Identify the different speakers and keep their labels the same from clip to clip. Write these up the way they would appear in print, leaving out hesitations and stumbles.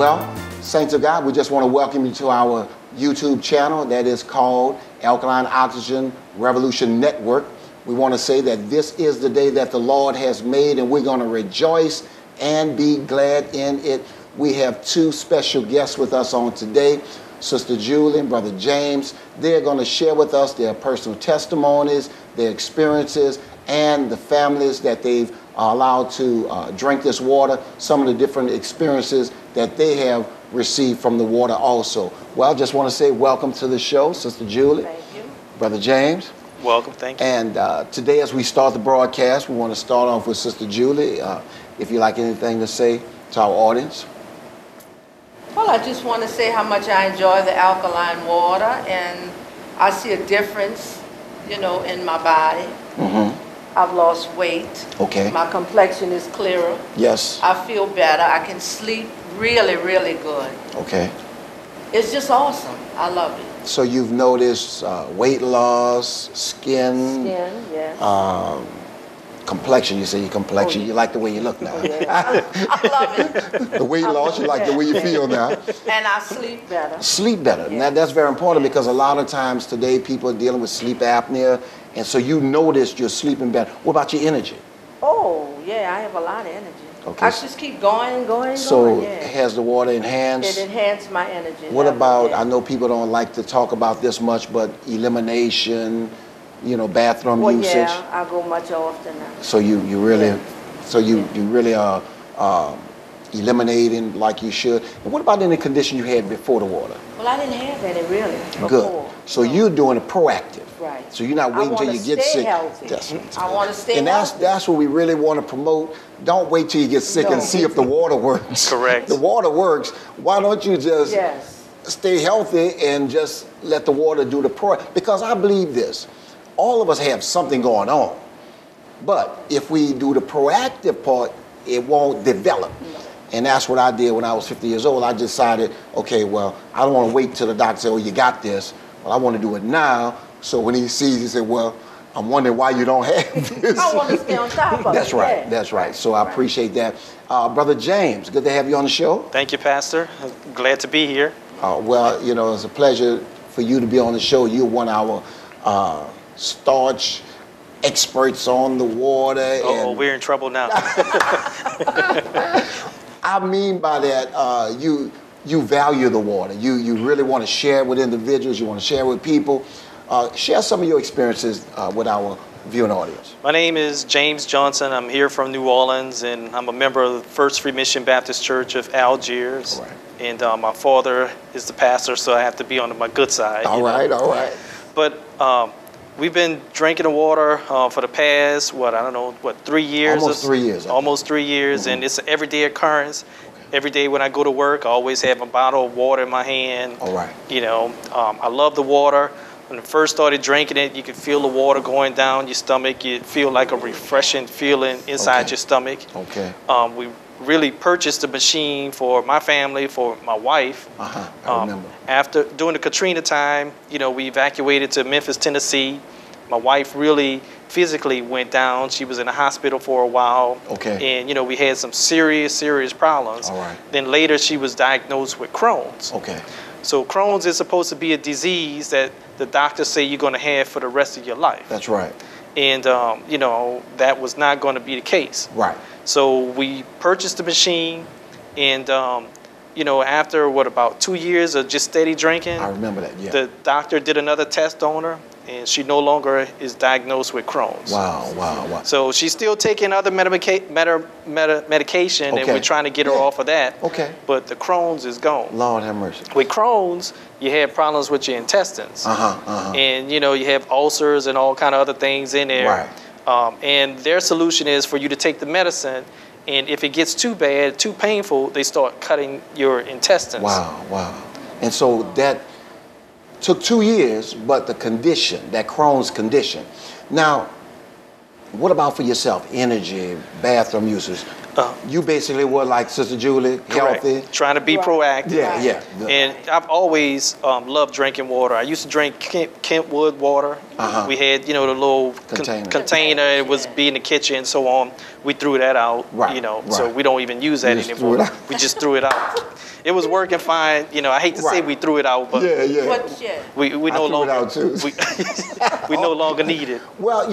Speaker 1: Well, saints of God, we just want to welcome you to our YouTube channel that is called Alkaline Oxygen Revolution Network. We want to say that this is the day that the Lord has made, and we're going to rejoice and be glad in it. We have two special guests with us on today, Sister Julie and Brother James. They're going to share with us their personal testimonies, their experiences, and the families that they've allowed to drink this water, some of the different experiences that they have received from the water also. Well, I just want to say welcome to the show, Sister Julie.
Speaker 2: Thank you.
Speaker 1: Brother James.
Speaker 3: Welcome, thank you.
Speaker 1: And today as we start the broadcast, we want to start off with Sister Julie. If you like anything to say to our audience.
Speaker 2: Well, I just want to say how much I enjoy the alkaline water, and I see a difference, you know, in my body.
Speaker 1: Mm-hmm.
Speaker 2: I've lost weight.
Speaker 1: Okay.
Speaker 2: My complexion is clearer.
Speaker 1: Yes.
Speaker 2: I feel better. I can sleep really, really good.
Speaker 1: Okay.
Speaker 2: It's just awesome. I love it.
Speaker 1: So you've noticed weight loss, skin,
Speaker 2: yes.
Speaker 1: Complexion. You say your complexion.
Speaker 2: Oh, yeah.
Speaker 1: You like the way you look now.
Speaker 2: Yeah. I love it.
Speaker 1: The weight loss, you like the way you feel now.
Speaker 2: And I sleep better.
Speaker 1: Sleep better.
Speaker 2: Yes.
Speaker 1: Now, that's very important,
Speaker 2: Yes.
Speaker 1: because a lot of times today people are dealing with sleep apnea, and so you notice you're sleeping better. What about your energy?
Speaker 2: Oh, yeah, I have a lot of energy.
Speaker 1: Okay.
Speaker 2: I just keep going.
Speaker 1: So
Speaker 2: Yeah.
Speaker 1: has the water enhanced?
Speaker 2: It enhanced my energy.
Speaker 1: What about,
Speaker 2: Yeah.
Speaker 1: I know people don't like to talk about this much, but elimination, you know, bathroom usage?
Speaker 2: Yeah, I go much often now.
Speaker 1: So you really,
Speaker 2: Yeah.
Speaker 1: so you really are eliminating like you should. And what about any condition you had before the water?
Speaker 2: Well, I didn't have any really before.
Speaker 1: Good. So you're doing it proactive.
Speaker 2: Right.
Speaker 1: So you're not waiting until you get sick.
Speaker 2: Healthy. I want to stay
Speaker 1: and
Speaker 2: healthy.
Speaker 1: that's what we really want to promote. Don't wait till you get sick and see if the water works.
Speaker 3: Correct.
Speaker 1: The water works. Why don't you just stay healthy and just let the water do the because I believe this. All of us have something going on. But if we do the proactive part, it won't develop.
Speaker 2: No.
Speaker 1: And that's what I did when I was 50 years old. I decided, okay, well, I don't want to wait till the doctor says, oh, you got this. Well, I want to do it now. So when he sees, he said, well, I'm wondering why you don't have this.
Speaker 2: I want to stay on top of
Speaker 1: That's
Speaker 2: it.
Speaker 1: right.
Speaker 2: Yeah.
Speaker 1: That's right. So I appreciate that. Brother James, good to have you on the show.
Speaker 3: Thank you, Pastor. Glad to be here.
Speaker 1: Well, you know, it's a pleasure for you to be on the show. You're one of our starch experts on the water.
Speaker 3: Oh, we're in trouble now.
Speaker 1: I mean by that, you value the water. You really want to share it with individuals. You want to share it with people. Share some of your experiences with our viewing audience.
Speaker 3: My name is James Johnson. I'm here from New Orleans, and I'm a member of the First Free Mission Baptist Church of Algiers.
Speaker 1: All right.
Speaker 3: And my father is the pastor, so I have to be on my good side.
Speaker 1: All right.
Speaker 3: But we've been drinking the water for the past, 3 years?
Speaker 1: Almost 3 years.
Speaker 3: Almost 3 years,
Speaker 1: Mm-hmm.
Speaker 3: and it's an everyday occurrence. Okay. Every day when I go to work, I always have a bottle of water in my hand.
Speaker 1: All right.
Speaker 3: You know, I love the water. When I first started drinking it, you could feel the water going down your stomach. You feel like a refreshing feeling inside your stomach.
Speaker 1: Okay.
Speaker 3: We really purchased a machine for my family, for my wife.
Speaker 1: I remember.
Speaker 3: During the Katrina time, you know, we evacuated to Memphis, Tennessee. My wife really physically went down. She was in the hospital for a while.
Speaker 1: Okay.
Speaker 3: And, you know, we had some serious problems.
Speaker 1: All right.
Speaker 3: Then later she was diagnosed with Crohn's.
Speaker 1: Okay.
Speaker 3: So Crohn's is supposed to be a disease that the doctors say you're going to have for the rest of your life.
Speaker 1: That's right.
Speaker 3: And, you know, that was not going to be the case.
Speaker 1: Right.
Speaker 3: So we purchased the machine, and, you know, after, about 2 years of just steady drinking,
Speaker 1: I remember that, yeah.
Speaker 3: the doctor did another test on her, and she no longer is diagnosed with Crohn's.
Speaker 1: Wow.
Speaker 3: So she's still taking other medication, and we're trying to get her off of that.
Speaker 1: Okay.
Speaker 3: But the Crohn's is gone.
Speaker 1: Lord have mercy.
Speaker 3: With Crohn's, you have problems with your intestines. And, you know, you have ulcers and all kind of other things in there.
Speaker 1: Right.
Speaker 3: And their solution is for you to take the medicine, and if it gets too bad, too painful, they start cutting your intestines.
Speaker 1: Wow. And so that took 2 years, but the condition, that Crohn's condition. Now, what about for yourself? Energy, bathroom uses. You basically were like Sister Julie,
Speaker 3: Correct.
Speaker 1: healthy.
Speaker 3: Trying to be proactive.
Speaker 1: Yeah, yeah.
Speaker 3: And I've always loved drinking water. I used to drink Kentwood water. We had, the little container. It was be in the kitchen and so on. We threw that out, so we don't even use that anymore. We just threw it out. It was working fine. I hate to say we threw it out, but we no longer
Speaker 1: out too.
Speaker 3: we no longer need it.
Speaker 1: Well,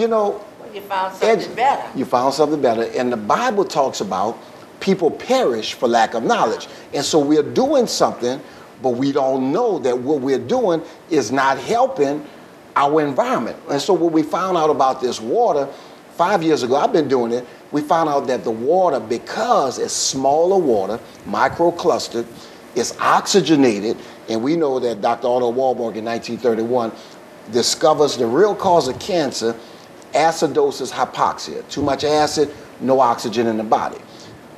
Speaker 2: you found something better.
Speaker 1: You found something better. And the Bible talks about people perish for lack of knowledge. And so we're doing something, but we don't know that what we're doing is not helping our environment. And so what we found out about this water, 5 years ago, I've been doing it, we found out that the water, because it's smaller water, microclustered, it's oxygenated, and we know that Dr. Otto Warburg in 1931 discovers the real cause of cancer, acidosis hypoxia. Too much acid, no oxygen in the body.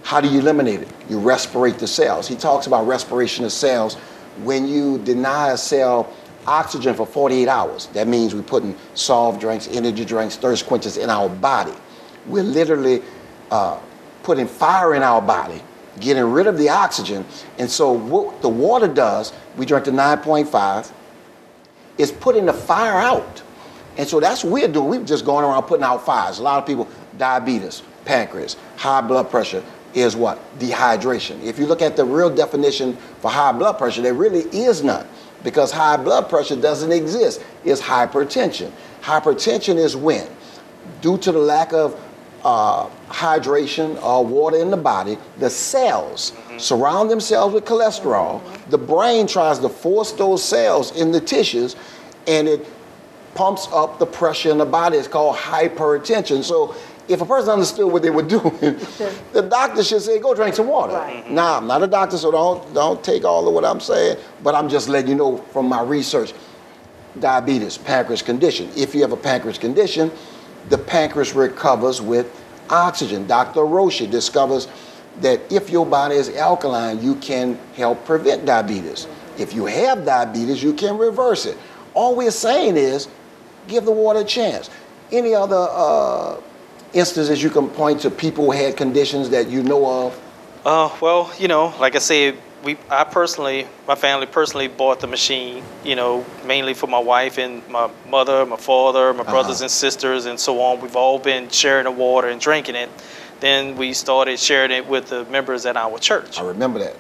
Speaker 1: How do you eliminate it? You respirate the cells. He talks about respiration of cells. When you deny a cell oxygen for 48 hours, that means we're putting soft drinks, energy drinks, thirst quenchers in our body. We're literally putting fire in our body, getting rid of the oxygen. And so what the water does, we drink the 9.5, is putting the fire out. And so that's what we're doing. We've just going around putting out fires. A lot of people, diabetes, pancreas, high blood pressure is what? Dehydration. If you look at the real definition for high blood pressure, there really is none, because high blood pressure doesn't exist. It's hypertension. Hypertension is when, due to the lack of hydration or water in the body, the cells surround themselves with cholesterol. The brain tries to force those cells in the tissues, and it pumps up the pressure in the body. It's called hypertension. So if a person understood what they were doing, the doctor should say, go drink some water. Now, I'm not a doctor, so don't take all of what I'm saying, but I'm just letting you know from my research. Diabetes, pancreas condition. If you have a pancreas condition, the pancreas recovers with oxygen. Dr. Roshi discovers that if your body is alkaline, you can help prevent diabetes. If you have diabetes, you can reverse it. All we're saying is, give the water a chance. Any other instances you can point to people who had conditions that you know of?
Speaker 3: Well, like I said, my family personally bought the machine, mainly for my wife and my mother, my father, my brothers and sisters, and so on. We've all been sharing the water and drinking it. Then we started sharing it with the members at our church.
Speaker 1: I remember that.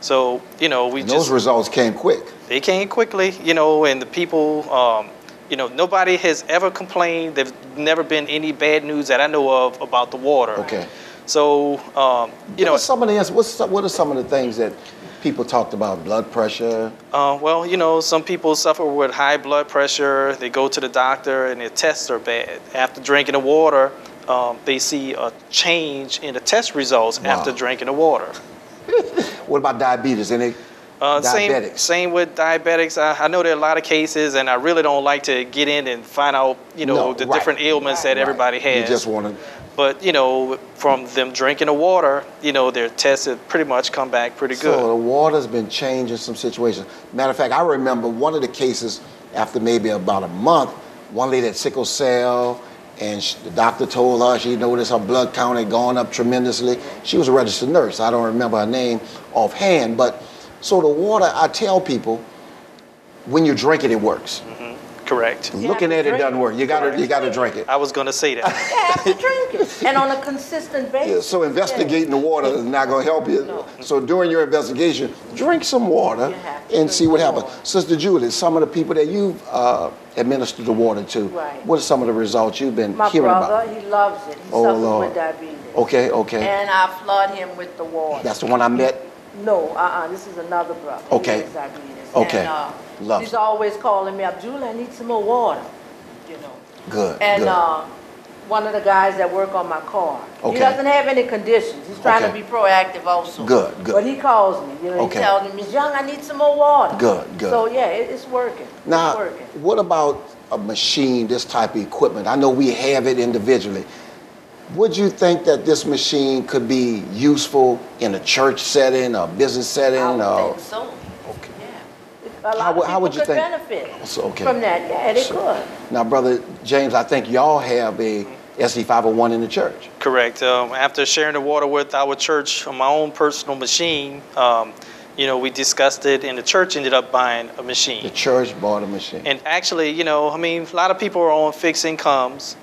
Speaker 3: So,
Speaker 1: those results came quick.
Speaker 3: They came quickly, and the people, nobody has ever complained. There's never been any bad news that I know of about the water.
Speaker 1: Okay.
Speaker 3: So,
Speaker 1: what are some of the things that people talked about? Blood pressure?
Speaker 3: Well, some people suffer with high blood pressure. They go to the doctor and their tests are bad. After drinking the water, they see a change in the test results after drinking the water.
Speaker 1: What about diabetes? Any diabetics?
Speaker 3: Same with diabetics. I know there are a lot of cases, and I really don't like to get in and find out, the different ailments that everybody has.
Speaker 1: You just want to.
Speaker 3: But, from them drinking the water, their tests have pretty much come back pretty good.
Speaker 1: So the water's been changing some situations. Matter of fact, I remember one of the cases after maybe about a month, one lady had sickle cell, and the doctor told her she noticed her blood count had gone up tremendously. She was a registered nurse. I don't remember her name offhand, but so the water, I tell people, when you drink it works.
Speaker 3: Correct.
Speaker 1: Looking at it doesn't work. You gotta drink it.
Speaker 3: I was going to say that.
Speaker 2: You have to drink it, and on a consistent basis.
Speaker 1: Yeah, so investigating the water is not going to help you. No. So during your investigation, drink some water and see what happens. Sister Julie, some of the people that you've administered the water to, what are some of the results you've been hearing about?
Speaker 2: My brother, he loves it. He suffers with diabetes.
Speaker 1: Okay.
Speaker 2: And I flood him with the water.
Speaker 1: That's the one I met?
Speaker 2: No, this is another brother.
Speaker 1: Okay.
Speaker 2: He has diabetes.
Speaker 1: Okay.
Speaker 2: And, he's always calling me up, Julie, I need some more water.
Speaker 1: Good.
Speaker 2: And one of the guys that work on my car, he doesn't have any conditions. He's trying to be proactive also.
Speaker 1: Good.
Speaker 2: But he calls me. He tells me, Ms. Young, I need some more water.
Speaker 1: Good.
Speaker 2: So yeah, it's working.
Speaker 1: Now,
Speaker 2: it's working.
Speaker 1: What about a machine, this type of equipment? I know we have it individually. Would you think that this machine could be useful in a church setting, a business setting?
Speaker 2: I would think so.
Speaker 1: Okay.
Speaker 2: Yeah. A lot of people could benefit from that. Yeah, they could.
Speaker 1: Now, Brother James, I think y'all have a SD 501 in the church.
Speaker 3: Correct. After sharing the water with our church on my own personal machine, you know, we discussed it, and the church ended up buying a machine.
Speaker 1: The church bought a machine.
Speaker 3: And actually, you know, I mean, a lot of people are on fixed incomes,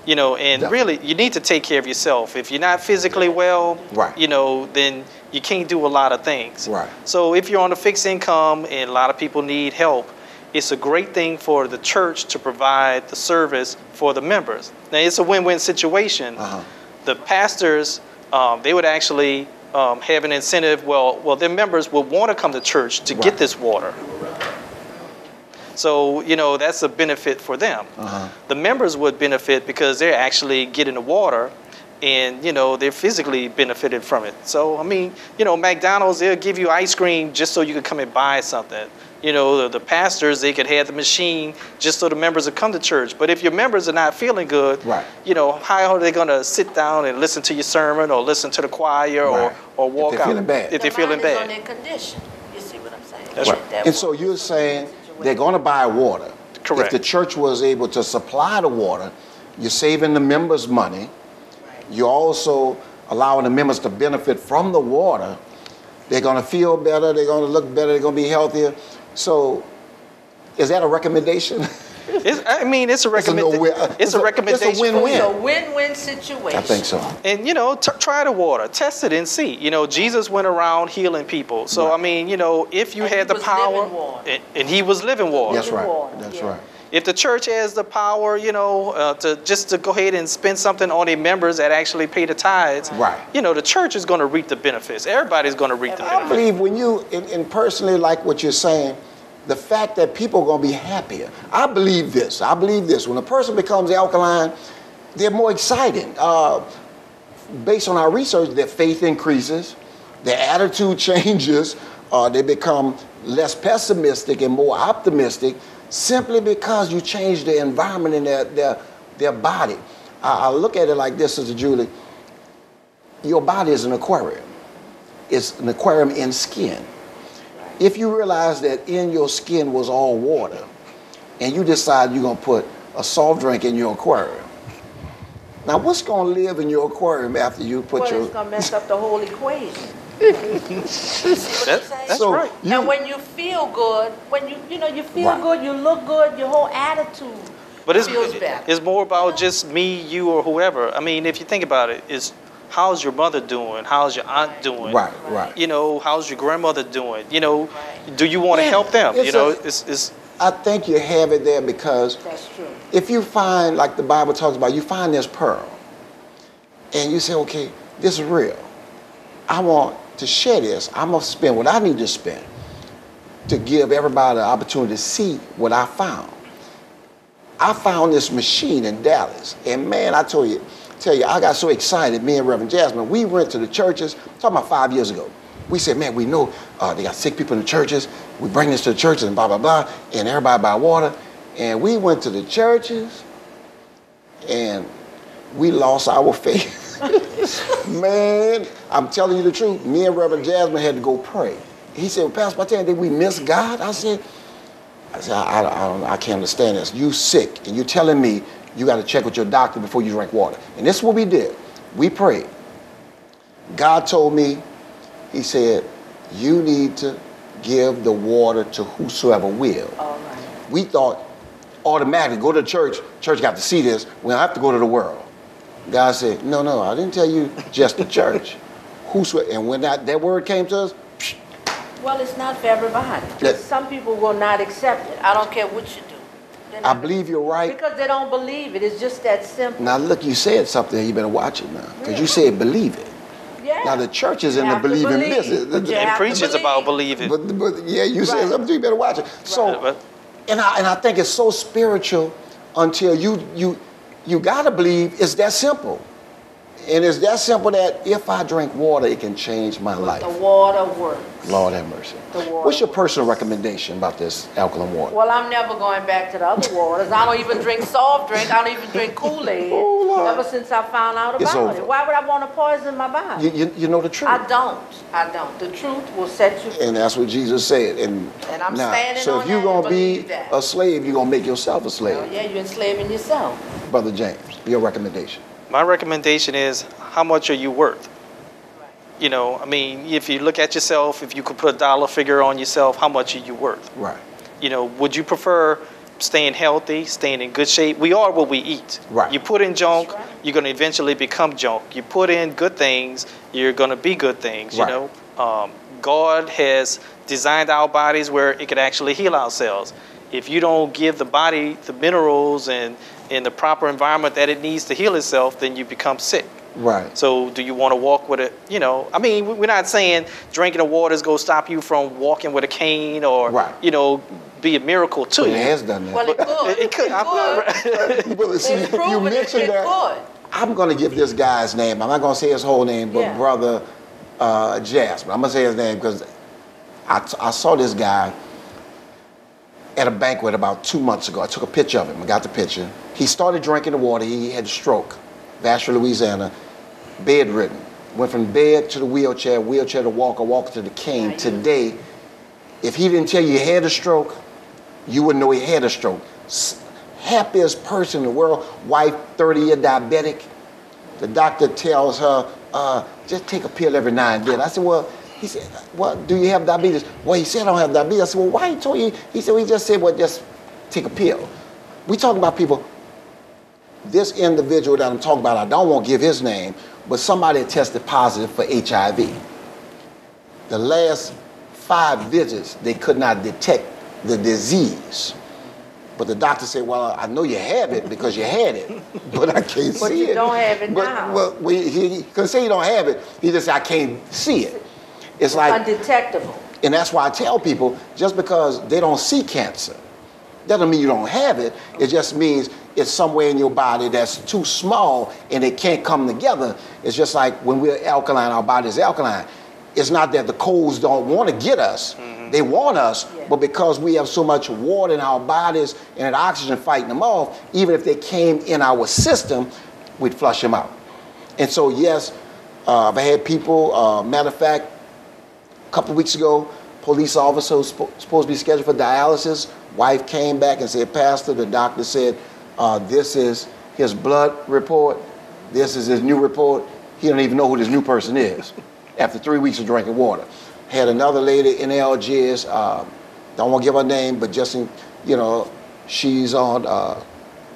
Speaker 3: you know, and really, you need to take care of yourself. If you're not physically well,
Speaker 1: right,
Speaker 3: you know, then you can't do a lot of things.
Speaker 1: Right.
Speaker 3: So if you're on a fixed income and a lot of people need help, it's a great thing for the church to provide the service for the members. Now, it's a win-win situation. The pastors, they would actually have an incentive. Well, their members would want to come to church to get this water. So, you know, that's a benefit for them. The members would benefit because they're actually getting the water, and, you know, they're physically benefited from it. So, I mean, you know, McDonald's, they'll give you ice cream just so you can come and buy something. You know, the pastors, they could have the machine just so the members would come to church. But if your members are not feeling good, you know, how are they going to sit down and listen to your sermon or listen to the choir or walk out? If they're feeling bad.
Speaker 2: On their condition. You see what I'm saying?
Speaker 3: That's right.
Speaker 1: And so you're saying they're going to buy water.
Speaker 3: Correct.
Speaker 1: If the church was able to supply the water, you're saving the members money. You're also allowing the members to benefit from the water. They're going to feel better. They're going to look better. They're going to be healthier. So, is that a recommendation?
Speaker 3: I mean, it's a recommendation. It's a recommendation.
Speaker 1: It's a win-win.
Speaker 2: It's a win-win situation.
Speaker 1: I think so.
Speaker 3: And, you know, try the water. Test it and see. You know, Jesus went around healing people. So, I mean, you know, if you had the power, and he was living water.
Speaker 1: That's right. That's right.
Speaker 3: If the church has the power, you know, to go ahead and spend something on their members that actually pay the tithes, you know, the church is going to reap the benefits. Everybody's going to reap the benefits.
Speaker 1: I believe when you, and personally like what you're saying, the fact that people are going to be happier. I believe this. I believe this. When a person becomes alkaline, they're more excited. Based on our research, their faith increases, their attitude changes, they become less pessimistic and more optimistic, simply because you change the environment in their body. I look at it like this, Sister Julie. Your body is an aquarium. It's an aquarium in skin. If you realize that in your skin was all water, and you decide you're going to put a soft drink in your aquarium, now what's going to live in your aquarium after you put your...
Speaker 2: It's going to mess up the whole equation.
Speaker 3: That's right.
Speaker 2: And when you feel good, when you feel good, you look good, your whole attitude feels better.
Speaker 3: It's more about just me, you, or whoever. I mean, if you think about it, it's how's your mother doing? How's your aunt doing?
Speaker 1: Right.
Speaker 3: You know, how's your grandmother doing? You know, do you want to help them? You know, it's.
Speaker 1: I think you have it there because
Speaker 2: that's true.
Speaker 1: If you find, like the Bible talks about, you find this pearl, and you say, okay, this is real. I want to share this. I'm going to spend what I need to spend to give everybody the opportunity to see what I found. I found this machine in Dallas, and man, I tell you, I got so excited. Me and Reverend Jasmine, we went to the churches. Talking about 5 years ago. We said, man, we know they got sick people in the churches. We bring this to the churches and blah blah blah, and everybody buy water. And we went to the churches, and we lost our faith. Man, I'm telling you the truth. Me and Reverend Jasmine had to go pray. He said, well, Pastor Martin, did we miss God? I said, I can't understand this. You sick, and you telling me you got to check with your doctor before you drink water. And this is what we did. We prayed. God told me, he said, you need to give the water to whosoever will. All right. We thought automatically, go to church got to see this, we don't have to go to the world. God said, no, I didn't tell you just the church. Whosoever, and when that word came to us,
Speaker 2: well, it's not for everybody. Some people will not accept it. I don't care what you do.
Speaker 1: I believe you're right.
Speaker 2: Because they don't believe it. It's just that simple.
Speaker 1: Now look, you said something, you better watch it now. Because you said believe it.
Speaker 2: Yeah.
Speaker 1: Now the church is in the believing business.
Speaker 3: And preaching's about believing.
Speaker 1: But yeah, you said something, you better watch it. So, and I think it's so spiritual until you gotta believe it's that simple. And it's that simple that if I drink water, it can change my life.
Speaker 2: The water works.
Speaker 1: Lord have mercy. What's your personal recommendation about this alkaline water?
Speaker 2: Well, I'm never going back to the other waters. I don't even drink soft drink. I don't even drink Kool-Aid. Ever since I found out about it. Why would I want to poison my body?
Speaker 1: You know the truth.
Speaker 2: I don't. The truth will set you free.
Speaker 1: And that's what Jesus said. And
Speaker 2: I'm standing on that.
Speaker 1: So if you're going to be a slave, you're going to make yourself a slave.
Speaker 2: Yeah, you're enslaving yourself.
Speaker 1: Brother James? Your recommendation?
Speaker 3: My recommendation is, how much are you worth? You know, I mean, if you look at yourself, if you could put a dollar figure on yourself, how much are you worth?
Speaker 1: Right.
Speaker 3: You know, would you prefer staying healthy, staying in good shape? We are what we eat.
Speaker 1: Right.
Speaker 3: You put in junk, you're going to eventually become junk. You put in good things, you're going to be good things, you know. God has designed our bodies where it could actually heal ourselves. If you don't give the body the minerals and in the proper environment that it needs to heal itself, then you become sick.
Speaker 1: Right.
Speaker 3: So do you want to walk with it? You know, I mean, we're not saying drinking the water is going to stop you from walking with a cane or, you know, be a miracle too.
Speaker 1: It has done that.
Speaker 2: Well, it could.
Speaker 3: It could.
Speaker 1: But see, you mentioned that. I'm going to give this guy's name. I'm not going to say his whole name, but Brother Jasper. I'm going to say his name because I saw this guy at a banquet about 2 months ago. I took a picture of him. I got the picture. He started drinking the water. He had a stroke. Vassar, Louisiana, bedridden. Went from bed to the wheelchair, wheelchair to walker, walker to the cane. Today, if he didn't tell you he had a stroke, you wouldn't know he had a stroke. Happiest person in the world, wife, 30-year diabetic. The doctor tells her, just take a pill every now and then. I said, well, he said, well, do you have diabetes? Well, he said I don't have diabetes. I said, well, why he told you? He said, well, he just said, well, just take a pill. We talk about people. This individual that I'm talking about, I don't want to give his name, but somebody tested positive for HIV. The last 5 visits, they could not detect the disease. But the doctor said, well, I know you have it because you had it, but I can't see it.
Speaker 2: But you don't have it now.
Speaker 1: Well, he couldn't say you don't have it. He just said, I can't see it. It's like
Speaker 2: undetectable.
Speaker 1: And that's why I tell people, just because they don't see cancer, doesn't mean you don't have it. It just means it's somewhere in your body that's too small and it can't come together. It's just like when we're alkaline, our body's alkaline. It's not that the colds don't want to get us. They want us, but because we have so much water in our bodies and oxygen fighting them off, even if they came in our system, we'd flush them out. And so, yes, I've had people, matter of fact, a couple of weeks ago, police officer was supposed to be scheduled for dialysis. Wife came back and said, Pastor, the doctor said, this is his blood report. This is his new report. He don't even know who this new person is after 3 weeks of drinking water. Had another lady in Algiers, don't want to give her name, but just, she's on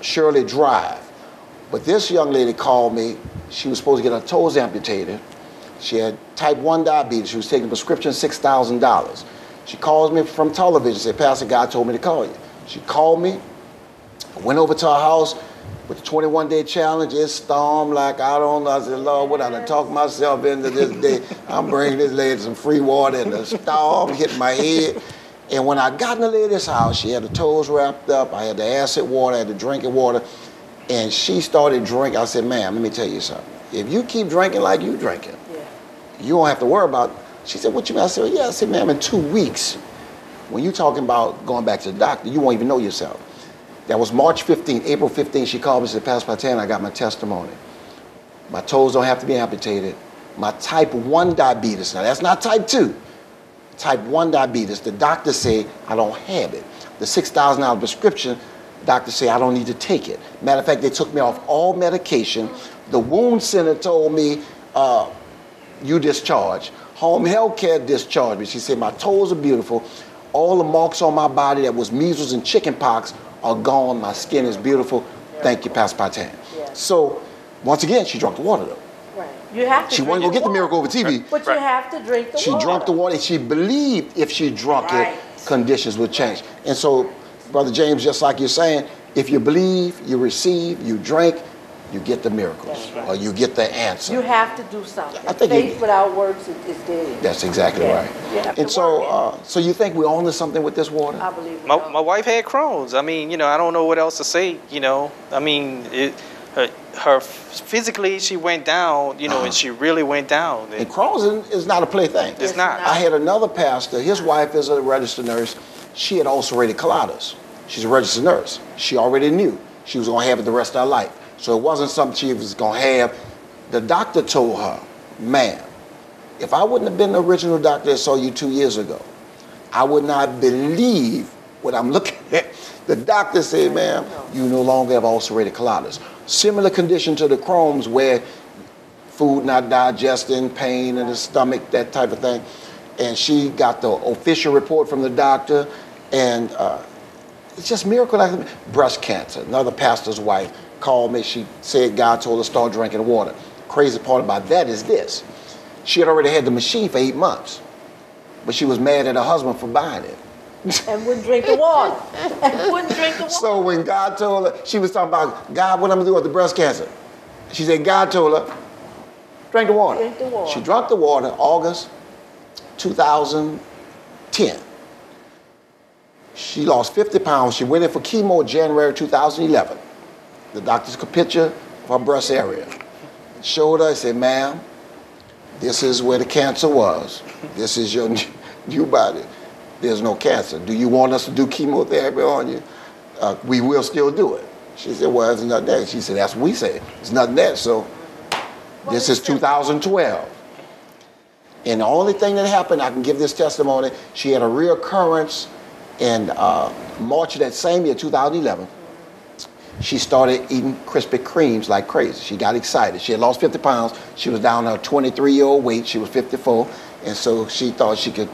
Speaker 1: Shirley Drive. But this young lady called me. She was supposed to get her toes amputated. She had type 1 diabetes. She was taking a prescription, $6,000. She calls me from television, said, Pastor, God told me to call you. She called me, went over to her house with the 21-day challenge. It stormed like I don't know. I said, Lord, what I done talked myself into this day. I'm bringing this lady some free water, and the storm hit my head. And when I got in the lady's house, she had the toes wrapped up. I had the acid water, I had the drinking water. And she started drinking. I said, ma'am, let me tell you something. If you keep drinking like you drinking, you won't have to worry about it. She said, what you mean? I said, yeah. I said, ma'am, in 2 weeks, when you're talking about going back to the doctor, you won't even know yourself. That was March 15th, April 15th, she called me and said, Pastor Patan, I got my testimony. My toes don't have to be amputated. My type 1 diabetes, now that's not type 2. Type 1 diabetes, the doctor said I don't have it. The $6,000 prescription, doctor said I don't need to take it. Matter of fact, they took me off all medication. The wound center told me, you discharged. Home health care discharged me. She said, my toes are beautiful. All the marks on my body that was measles and chicken pox are gone. My skin is beautiful. Thank you, Pastor Patan. So, once again, she drank the water, though.
Speaker 2: Right. You have to.
Speaker 1: She wasn't going to get the miracle over TV.
Speaker 2: But you have to drink the water.
Speaker 1: She drank the water, and she believed if she drank it, conditions would change. And so, Brother James, just like you're saying, if you believe, you receive, you drink, you get the miracles, or you get the answer.
Speaker 2: You have to do something.
Speaker 1: I think
Speaker 2: faith without works is dead.
Speaker 1: That's exactly right. And so, so you think we're on to something with this water?
Speaker 2: I believe
Speaker 3: my wife had Crohn's. I mean, I don't know what else to say. I mean, her physically she went down. And she really went down.
Speaker 1: And Crohn's is not a plaything.
Speaker 3: It's not.
Speaker 1: I had another pastor. His wife is a registered nurse. She had ulcerative colitis. She's a registered nurse. She already knew she was going to have it the rest of her life. So it wasn't something she was going to have. The doctor told her, ma'am, if I wouldn't have been the original doctor that saw you 2 years ago, I would not believe what I'm looking at. The doctor said, ma'am, you no longer have ulcerative colitis. similar condition to the Crohn's, where food not digesting, pain in the stomach, that type of thing. And she got the official report from the doctor, and it's just miracle. Like breast cancer. Another pastor's wife called me. She said God told her to start drinking water. Crazy part about that is this. She had already had the machine for 8 months, but she was mad at her husband for buying it.
Speaker 2: And wouldn't drink the water. And wouldn't drink the water.
Speaker 1: So when God told her, she was talking about, God, what I'm going to do with the breast cancer? She said, God told her, drink the water.
Speaker 2: Drink the water.
Speaker 1: She drank the water August 2010. She lost 50 pounds. She went in for chemo January 2011. The doctor took a picture of her breast area. Showed her, said, ma'am, this is where the cancer was. This is your new body. There's no cancer. Do you want us to do chemotherapy on you? We will still do it. She said, well, there's nothing there. She said, that's what we said. There's nothing there. So this is 2012. And the only thing that happened, I can give this testimony, she had a reoccurrence in March of that same year, 2011. She started eating Krispy Kremes like crazy. She got excited. She had lost 50 pounds. She was down to her 23-year-old weight. She was 54. And so she thought she could,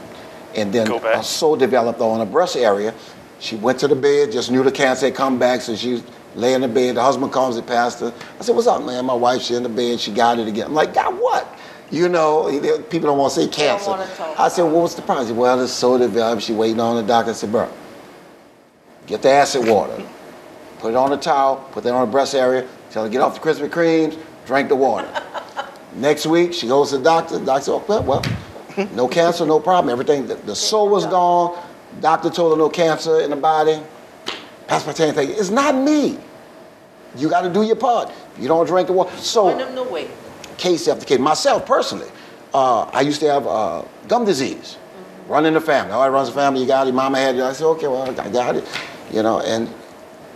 Speaker 1: and then a sore developed on her breast area. She went to the bed, just knew the cancer had come back, so she lay in the bed. The husband comes and pastor. I said, what's up, man? My wife, she's in the bed. She got it again. I'm like, God, what? You know, people don't want to say cancer. I said, well, what's the problem? He said, well, it's sore developed. She waiting on the doctor. I said, bro, get the acid water. Put it on the towel, put that on the breast area, tell her to get off the Krispy Kremes, drink the water. Next week, she goes to the doctor. The doctor said, oh, well, no cancer, no problem. Everything, the sore was gone. Doctor told her no cancer in the body. Pastor Patan thinking, it's not me. You got to do your part. You don't drink the water. So, case after case. Myself, personally, I used to have gum disease. Running the family. All right, runs the family, you got it. Your mama had it. I said, okay, well, I got it. You know, and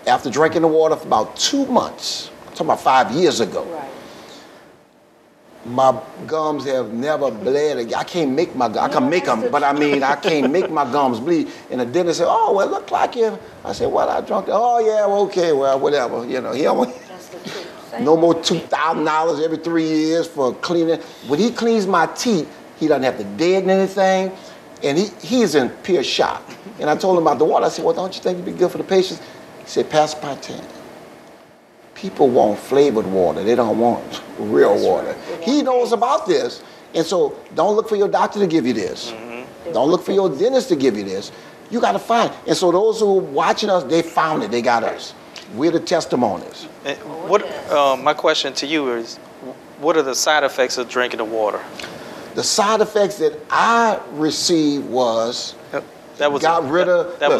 Speaker 1: after drinking the water for about 2 months, I'm talking about 5 years ago, right, my gums have never bled again. I can't make my gums. I can make them, but I mean, I can't make my gums bleed. And the dentist said, oh, well, look like you. I said, well, I drunk it. Oh, yeah, well, okay, well, whatever. You know, he almost, no more $2,000 every 3 years for cleaning. When he cleans my teeth, he doesn't have to deaden anything. And he's in pure shock. And I told him about the water. I said, well, don't you think it'd be good for the patients? He said, Pastor Patan, people want flavored water. They don't want real water. He knows about this. And so don't look for your doctor to give you this. Don't look for your dentist to give you this. You got to find it. And so those who are watching us, they found it. They got us. We're the testimonies.
Speaker 3: My question to you is, what are the side effects of drinking the water?
Speaker 1: The side effects that I received was...
Speaker 3: That was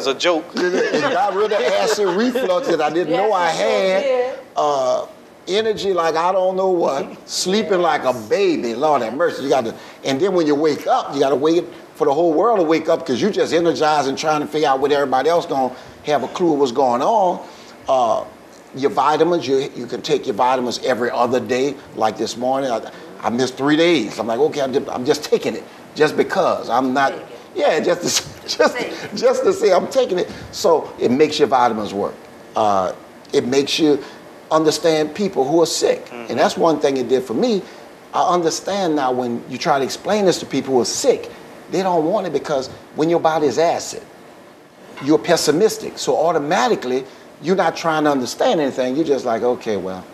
Speaker 3: a joke.
Speaker 1: It got rid of acid reflux that I didn't know I had. Energy like I don't know what. Sleeping like a baby. Lord have mercy. You got to, and then when you wake up, you got to wait for the whole world to wake up because you just energized and trying to figure out what everybody else gonna have a clue of what's going on. Your vitamins, you can take your vitamins every other day. Like this morning, I missed 3 days. I'm like, okay, I'm just taking it just because I'm not. Yeah, just to say I'm taking it. So it makes your vitamins work. It makes you understand people who are sick. And that's one thing it did for me. I understand now when you try to explain this to people who are sick, they don't want it because when your body is acid, you're pessimistic. So automatically, you're not trying to understand anything. You're just like, okay, well.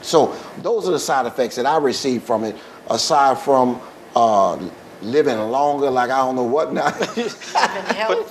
Speaker 1: So those are the side effects that I received from it, aside from living longer, like I don't know what now.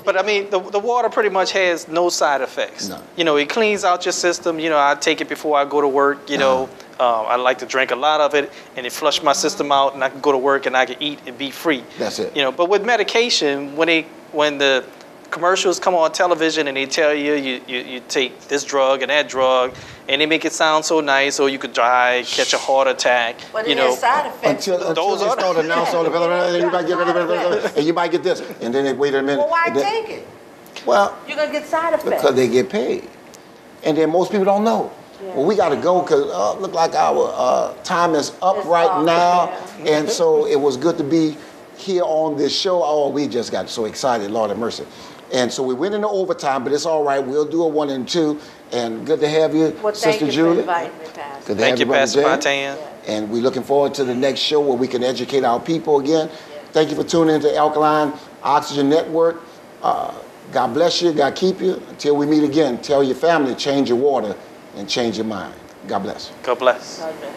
Speaker 3: but I mean, the water pretty much has no side effects. No. You know, it cleans out your system. You know, I take it before I go to work. You know, I like to drink a lot of it, and it flushed my system out, and I can go to work and I can eat and be free.
Speaker 1: That's it.
Speaker 3: You know, but with medication, when the commercials come on television and they tell you take this drug and that drug, and they make it sound so nice, or you could die, catch a heart attack.
Speaker 2: But it has side effects.
Speaker 1: Until they start announcing all the you might get and you might get this, and then they wait a minute.
Speaker 2: Well, why take it?
Speaker 1: Well,
Speaker 2: you're gonna get side effects
Speaker 1: because they get paid, and then most people don't know. Yeah. Well, we got to go because look like our time is up right now, and so it was good to be here on this show. Oh, we just got so excited, Lord have mercy. And so we went into overtime, but it's all right. We'll do a 1 and 2. And good to have you,
Speaker 2: well,
Speaker 1: Sister Julie.
Speaker 2: Thank you for inviting me, Pastor.
Speaker 3: Thank you, Pastor Martin.
Speaker 1: And we're looking forward to the next show where we can educate our people again. Thank you for tuning into Alkaline Oxygen Network. God bless you. God keep you. Until we meet again, tell your family, change your water and change your mind. God bless.
Speaker 3: God bless.
Speaker 2: God bless.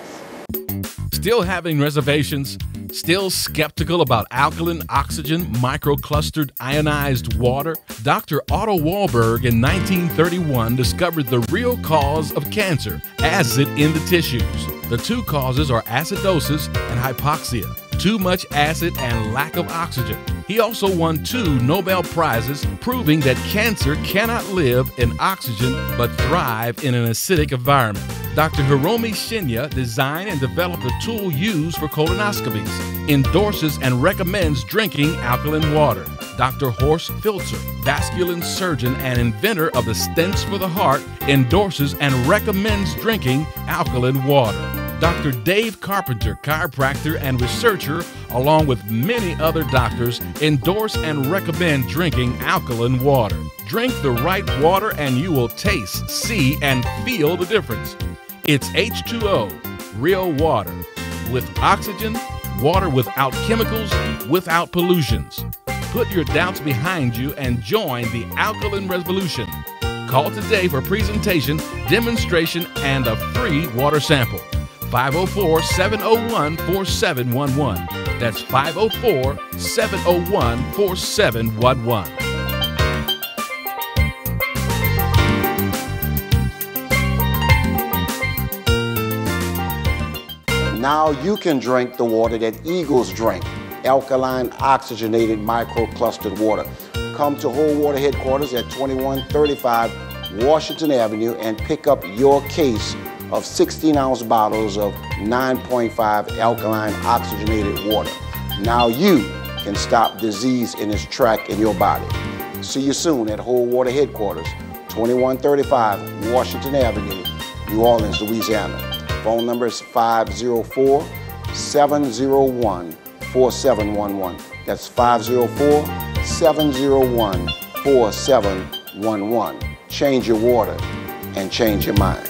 Speaker 4: Still having reservations? Still skeptical about alkaline oxygen microclustered ionized water? Dr. Otto Warburg in 1931 discovered the real cause of cancer, acid in the tissues. The two causes are acidosis and hypoxia, too much acid and lack of oxygen. He also won 2 Nobel Prizes, proving that cancer cannot live in oxygen but thrive in an acidic environment. Dr. Hiromi Shinya designed and developed a tool used for colonoscopies, endorses and recommends drinking alkaline water. Dr. Horst Filzer, vascular surgeon and inventor of the stents for the heart, endorses and recommends drinking alkaline water. Dr. Dave Carpenter, chiropractor and researcher, along with many other doctors, endorse and recommend drinking alkaline water. Drink the right water and you will taste, see, and feel the difference. It's H2O, real water, with oxygen, water without chemicals, without pollutions. Put your doubts behind you and join the Alkaline Revolution. Call today for presentation, demonstration, and a free water sample. 504-701-4711. That's 504-701-4711.
Speaker 1: Now you can drink the water that eagles drink, alkaline oxygenated microclustered water. Come to Whole Water headquarters at 2135 Washington Avenue and pick up your case of 16-ounce bottles of 9.5 alkaline oxygenated water. Now you can stop disease in its track in your body. See you soon at Whole Water headquarters, 2135 Washington Avenue, New Orleans, Louisiana. Phone number is 504-701-4711. That's 504-701-4711. Change your water and change your mind.